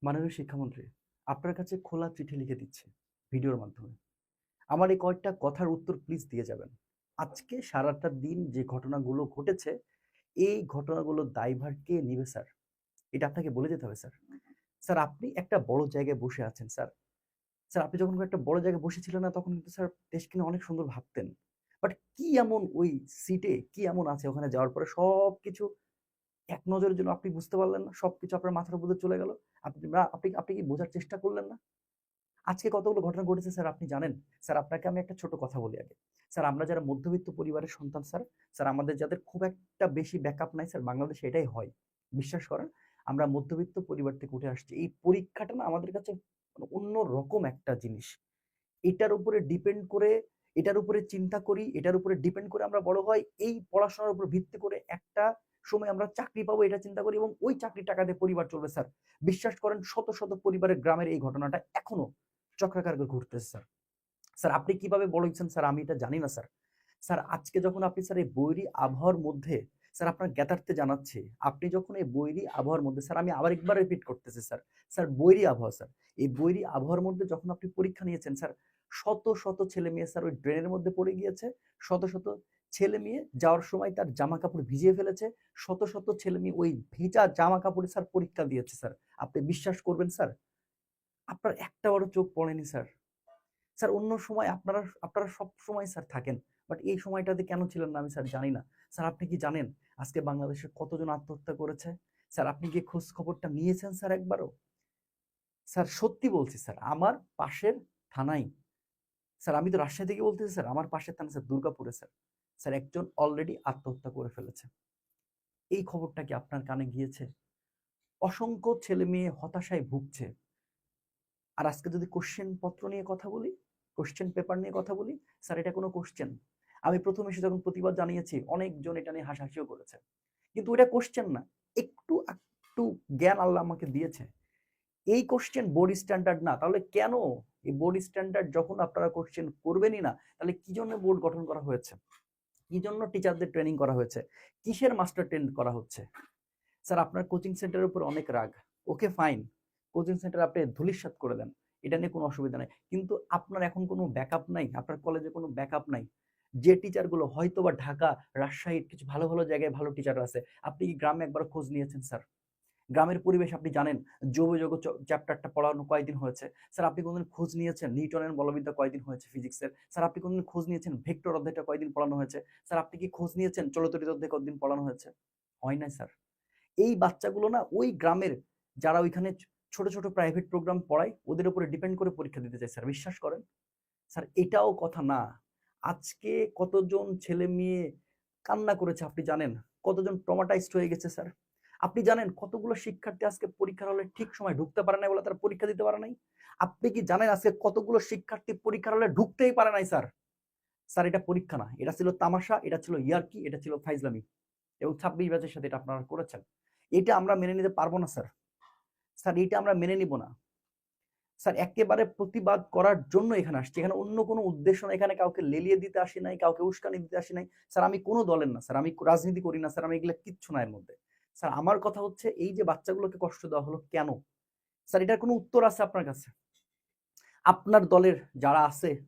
মাননীয় শিক্ষামন্ত্রী, আপনার কাছে খোলা চিঠি লিখে দিচ্ছি ভিডিওর মাধ্যমে। আমার এই কয়েকটা কথার উত্তর প্লিজ দিয়ে যাবেন। আজকে সারাটা দিন যে ঘটনাগুলো ঘটেছে, এই ঘটনাগুলোর দায়ভার কে নিবে স্যার? এটা আপনাকে বলে যেতে হবে স্যার। স্যার আপনি একটা বড় জায়গায় বসে আছেন স্যার। স্যার আপনি যখন একটা বড় জায়গায় বসেছিলেন না তখন কিন্তু স্যার দেশকে নিয়ে অনেক সুন্দর ভাবতেন। বাট কি এমন ওই সিটে কি এমন আছে ওখানে যাওয়ার পরে সবকিছু এক নজরের জন্য আপনি বুঝতে পারলেন না? সবকিছু আপনার মাথার উপর দিয়ে চলে গেল। আপনি কি বোঝার চেষ্টা করলেন না? আজকে কতগুলো ঘটনা ঘটেছে স্যার আপনি জানেন? স্যার আপনাকে আমি একটা ছোট কথা বলি আগে। স্যার আমরা যারা মধ্যবিত্ত পরিবারের সন্তান স্যার, স্যার আমাদের যাদের খুব একটা বেশি ব্যাকআপ নাই স্যার বাংলাদেশে এটাই হয়। বিশ্বাস করেন আমরা মধ্যবিত্ত পরিবার থেকে উঠে আসছি। এই পরীক্ষাটা না আমাদের কাছে মানে অন্যরকম একটা জিনিস। এটার উপরে ডিপেন্ড করে এটার উপরে চিন্তা করি, এটার উপরে ডিপেন্ড করে আমরা বড় হই। এই পড়াশোনার উপর ভিত্তি করে একটা সময় আমরা চাকরি পাবো এটা চিন্তা করি এবং ওই চাকরির টাকা দিয়ে পরিবার চলবে স্যার। বিশ্বাস করেন শত, শত পরিবারের গ্রামের এই ঘটনাটা এখনো চক্রাকার করে ঘুরতেছে স্যার। স্যার আপনি কিভাবে বড় হয়েছেন স্যার আমি এটা জানি না স্যার। স্যার আজকে যখন আপনি স্যার এই বৈরী আবহাওয়ার মধ্যে স্যার আপনার জ্ঞাতার্থে জানাচ্ছি, আপনি যখন এই বৈরী আবহাওয়ার মধ্যে স্যার আমি আবার একবার রিপিট করতেছি স্যার, স্যার বৈরী আবহাওয়া স্যার। এই বৈরী আবহাওয়ার মধ্যে যখন আপনি পরীক্ষা নিয়েছেন স্যার, শত, শত ছেলে-মেয়ে স্যার ওই ড্রেনের মধ্যে পড়ে গিয়েছে। শত, শত ছেলে-মেয়ে যাওয়ার সময় তার জামাকাপড় ভিজিয়ে ফেলেছে। শত, শত ছেলে-মেয়ে ওই ভেজা জামাকাপড়ে স্যার পরীক্ষা দিয়েছে স্যার। আপনি বিশ্বাস করবেন স্যার? আপনার একটাবারও চোখ পড়েনি স্যার। স্যার অন্য সময় আপনারা আপনারা সবসময় স্যার থাকেন। বাট এই সময়টাতে কেন ছিলেন না আমি স্যার জানি না। স্যার আপনি কি জানেন আজকে বাংলাদেশে কতজন আত্মহত্যা করেছে? স্যার আপনি কি খোঁজ খবরটা নিয়েছেন স্যার একবারও? স্যার সত্যি বলছি স্যার আমার পাশের থানায় স্যার আমি তো রাজশাহী থেকে বলতেছি স্যার আমার পাশের থানা স্যার দুর্গাপুরে স্যার। স্যার একজন অলরেডি আত্মহত্যা করে ফেলেছে। এই খবরটা কি আপনার কানে গিয়েছে? অসংখ্য ছেলে-মেয়ে হতাশায় ভুগছে। আর আজকে যদি কোশ্চেন পত্র নিয়ে কথা বলি, কোশ্চেন পেপার নিয়ে কথা বলি, স্যার এটা কোনো কোশ্চেন। আমি ১ম এসে যখন প্রতিবাদ জানিয়েছি, অনেকজন এটা নিয়ে হাসাহাসিও করেছে। কিন্তু ওটা কোশ্চেন না। একটু একটু জ্ঞান আল্লাহ আমাকে দিয়েছে। এই কোশ্চেন বোর্ড স্ট্যান্ডার্ড না। তাহলে কেন এই বোর্ড স্ট্যান্ডার্ড যখন আপনারা কোশ্চেন করবেনই না, তাহলে কি জন্য বোর্ড গঠন করা হয়েছে? কি জন্য টিচারদের ট্রেনিং করা হয়েছে? কিসের মাস্টার ট্রেন্ড করা হচ্ছে? স্যার আপনার কোচিং সেন্টারের উপর অনেক রাগ। Okay fine. কোচিং সেন্টার আপনি ধূলিসাৎ করে দেন। এটা নিয়ে কোনো অসুবিধা নাই। কিন্তু আপনার এখন কোনো ব্যাকআপ নাই। আপনার কলেজে কোনো ব্যাকআপ নাই। যে টিচারগুলো হয়তোবা ঢাকা, রাজশাহীর কিছু ভালো, ভালো জায়গায় ভালো টিচার আছে। আপনি কি গ্রামে একবারও খোঁজ নিয়েছেন স্যার? গ্রামের পরিবেশ আপনি জানেন। যৌগ চ্যাপ্টারটা পড়ানো কয়দিন হয়েছে? স্যার আপনি কোনদিন খোঁজ নিয়েছেন নিউটনের বলবিদ্যা কয়দিন হয়েছে ফিজিক্সের? স্যার আপনি কোনদিন খোঁজ নিয়েছেন ভেক্টর অধ্যায়টা কয়দিন পড়ানো হয়েছে? স্যার আপনি কি খোঁজ নিয়েছেন চলতরিত অধ্যায় কতদিন পড়ানো হয়েছে? হয় নাই স্যার। এই বাচ্চাগুলো না ওই গ্রামের যারা ওইখানে ছোট, ছোট প্রাইভেট প্রোগ্রাম পড়ায় ওদের উপরে ডিপেন্ড করে পরীক্ষা দিতে চায় স্যার। বিশ্বাস করেন? স্যার এটাও কথা না। আজকে কতজন ছেলে-মেয়ে কান্না করেছে আপনি জানেন? কতজন ট্রমাটাইজড হয়ে গেছে স্যার? আপনি জানেন কতগুলো শিক্ষার্থী আজকে পরীক্ষার হলে ঠিক সময় ঢুকতে পারে নাই বলে তারা পরীক্ষা দিতে পারে নাই? আপনি কি জানেন আজকে কতগুলো শিক্ষার্থী পরীক্ষার হলে ঢুকতেই পারে নাই স্যার? স্যার এটা পরীক্ষা না। এটা ছিল তামাশা, এটা ছিল ইয়ার্কি, এটা ছিল ফাইজলামি। এবং ২৬ ব্যাচের সাথে এটা আপনারা করেছেন। এটা আমরা মেনে নিতে পারব না স্যার। স্যার এইটা আমরা মেনে নিব না। স্যার একেবারে প্রতিবাদ করার জন্য এখানে আসছি। এখানে অন্য কোনো উদ্দেশ্য নাই। এখানে কাউকে লেলিয়ে দিতে আসি নাই, কাউকে উস্কানি দিতে আসি নাই। স্যার আমি কোনো দলের না স্যার। আমি রাজনীতি করি না স্যার। আমি এগুলা কিচ্ছু না এর মধ্যে। স্যার আমার কথা হচ্ছে এই যে বাচ্চাগুলোকে কষ্ট দেওয়া হলো কেন? স্যার এটার কোনো উত্তর আছে আপনার কাছে? আপনার দলের যারা আছে,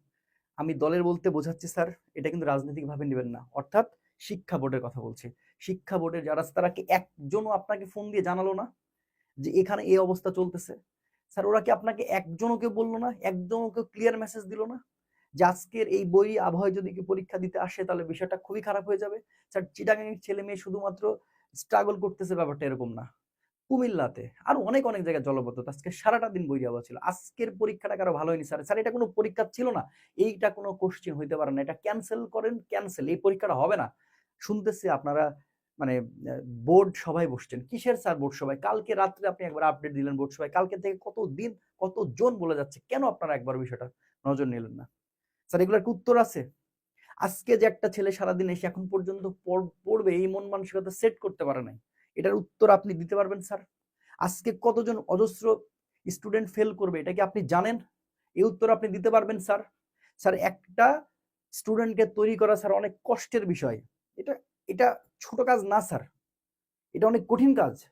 আমি দলের বলতে বোঝাচ্ছি স্যার, এটা কিন্তু রাজনৈতিকভাবে নিবেন না। অর্থাৎ শিক্ষা বোর্ডের কথা বলছি। শিক্ষা বোর্ডের যারা আছে তারা কি একজনও আপনাকে ফোন দিয়ে জানালো না? যে এখানে এই অবস্থা চলতেছে। স্যার ওরা কি আপনাকে একজনও কেউ বলল না? একজনও কেউ ক্লিয়ার মেসেজ দিল না? যে আজকের এই বৈরী আবহাওয়ায় যদি কেউ পরীক্ষা দিতে আসে তাহলে বিষয়টা খুবই খারাপ হয়ে যাবে। স্যার চিটাগাং এর ছেলে-মেয়ে শুধুমাত্র স্ট্রাগল করতেছে ব্যাপারটা এরকম না। কুমিল্লাতে আরো অনেক, অনেক জায়গায় জলাবদ্ধতা। আজকে সারাটা দিন বৈরী আবহাওয়া ছিল। আজকের পরীক্ষাটা কারো ভালো হয়নি স্যার। স্যার এটা কোনো পরীক্ষা ছিল না। এইটা কোনো কোশ্চেন হইতে পারে না। এটা ক্যানসেল করেন, ক্যানসেল। এই পরীক্ষাটা হবে না। শুনতেছি আপনারা মানে বোর্ড সভায় বসছেন। কিসের স্যার বোর্ড সভায়? কালকে রাত্রে আপনি একবার আপডেট দিলেন বোর্ড সভায়। কালকে থেকে কতদিন, কতজন বলে যাচ্ছে। কেন আপনারা একবারও বিষয়টা নজর নিলেন না? স্যার এগুলার কি উত্তর আছে? আজকে যে একটা ছেলে সারাদিন এসে এখন পর্যন্ত পড়বে এই মন মানসিকতা সেট করতে পারে নাই। এটার উত্তর আপনি দিতে পারবেন স্যার? আজকে কতজন অজস্র স্টুডেন্ট ফেল করবে এটা কি আপনি জানেন? এই উত্তর আপনি দিতে পারবেন স্যার? স্যার একটা স্টুডেন্টকে তৈরি করা স্যার অনেক কষ্টের বিষয়। এটা এটা ছোট কাজ না স্যার। এটা অনেক কঠিন কাজ।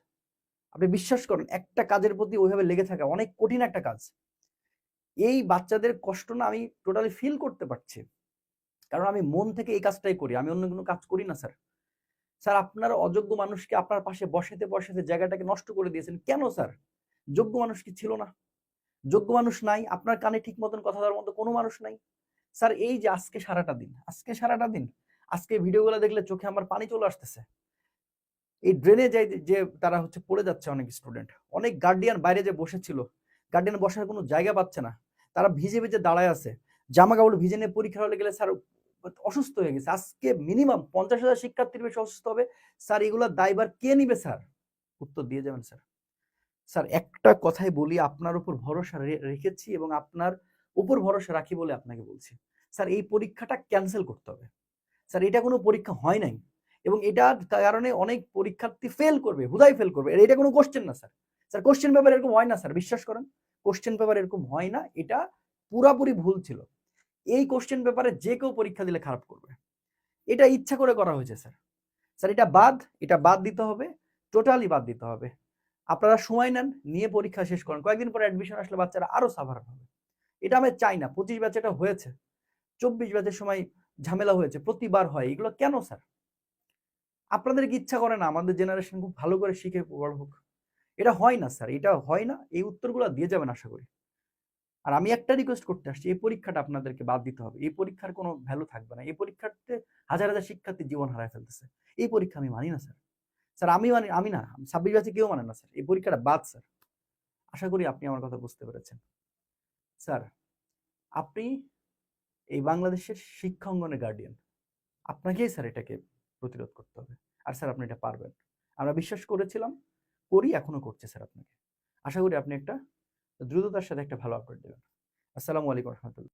আপনি বিশ্বাস করেন একটা কাজের প্রতি ওইভাবে লেগে থাকা অনেক কঠিন একটা কাজ। এই বাচ্চাদের কষ্ট না আমি টোটালি ফিল করতে পারছি। কারণ আমি মন থেকে এই কাজটাই করি। আমি অন্য কোনো কাজ করি না স্যার। স্যার আপনার অযোগ্য মানুষকে আপনার পাশে বসাতে জায়গাটাকে নষ্ট করে দিয়েছেন। কেন স্যার? যোগ্য মানুষ কি ছিল না? যোগ্য মানুষ নাই? আপনার কানে ঠিক মতন কথা দেওয়ার মতো কোনো মানুষ নাই? স্যার এই যে আজকে সারাটা দিন আজকে ভিডিওগুলো দেখলে চোখে আমার পানি চলে আসতেছে। এই ড্রেনে যে তারা হচ্ছে পড়ে যাচ্ছে অনেক স্টুডেন্ট। অনেক গার্ডিয়ান বাইরে যে বসেছিল, গার্ডিয়ান বসার কোনো জায়গা পাচ্ছে না। তারা ভিজে দাঁড়ায় আছে। জামা-কাপড় ভিজে নিয়ে পরীক্ষা হলে গেলে স্যার অসুস্থ হয়ে গেছে। আজকে মিনিমাম ৫০,০০০ শিক্ষার্থীর বেশি অসুস্থ হবে। স্যার এগুলার দায়ভার কে নিবে স্যার? উত্তর দিয়ে যাবেন স্যার। স্যার একটা কথাই বলি, আপনার উপর ভরসা রেখেছি এবং আপনার উপর ভরসা রাখি বলে আপনাকে বলছি। স্যার এই পরীক্ষাটা ক্যানসেল করতে হবে। স্যার এটা কোনো পরীক্ষা হয় নাই এবং এটার কারণে অনেক পরীক্ষার্থী ফেল করবে, হুদাই ফেল করবে। এটা কোনো কোশ্চেন না স্যার। স্যার কোশ্চেন পেপার এরকম হয় না স্যার, বিশ্বাস করেন। কোশ্চেন পেপার এরকম হয় না। এটা পুরাপুরি ভুল ছিল। এই কোশ্চেন পেপারে যে কেউ পরীক্ষা দিলে খারাপ করবে। এটা ইচ্ছা করে করা হয়েছে স্যার। স্যার এটা বাদ দিতে হবে, টোটালি বাদ দিতে হবে। আপনারা সময় নেন, নিয়ে পরীক্ষা শেষ করেন। কয়েকদিন পরে অ্যাডমিশন আসলে বাচ্চারা আরো সাফার হবে। এটা আমি চাই না। 25 ব্যাচে এটা হয়েছে। 24 ব্যাচের সময় ঝামেলা হয়েছে। প্রতিবার হয়। এগুলো কেন স্যার? আপনাদের কি ইচ্ছা করে না আমাদের জেনারেশন খুব ভালো করে শিখে বড় হোক? এটা হয় না স্যার, এটা হয় না। এই উত্তরগুলো দিয়ে যাবেন আশা করি। আর আমি একটা রিকোয়েস্ট করতে আসছি, এই পরীক্ষাটা আপনাদেরকে বাদ দিতে হবে। এই পরীক্ষার কোনো ভ্যালু থাকবে না। এই পরীক্ষাতে হাজার শিক্ষার্থী জীবন হারায় ফেলতেছে। এই পরীক্ষা আমি মানি না স্যার। স্যার আমি না, 26 ব্যাচে কেউ মানে না স্যার। এই পরীক্ষাটা বাদ স্যার। আশা করি আপনি আমার কথা বুঝতে পেরেছেন। স্যার, আপনি এই বাংলাদেশের শিক্ষা অঙ্গনের গার্ডিয়ান। আপনাকেই স্যার এটাকে প্রতিরোধ করতে হবে। আর স্যার আপনি এটা পারবেন। আমরা বিশ্বাস করেছিলাম, এখনো করছি স্যার আপনাকে। আশা করি আপনি একটা দ্রুততার সাথে একটা ভালো আপডেট দেবেন। আসসালামু আলাইকুম রহমতুল্লাহ।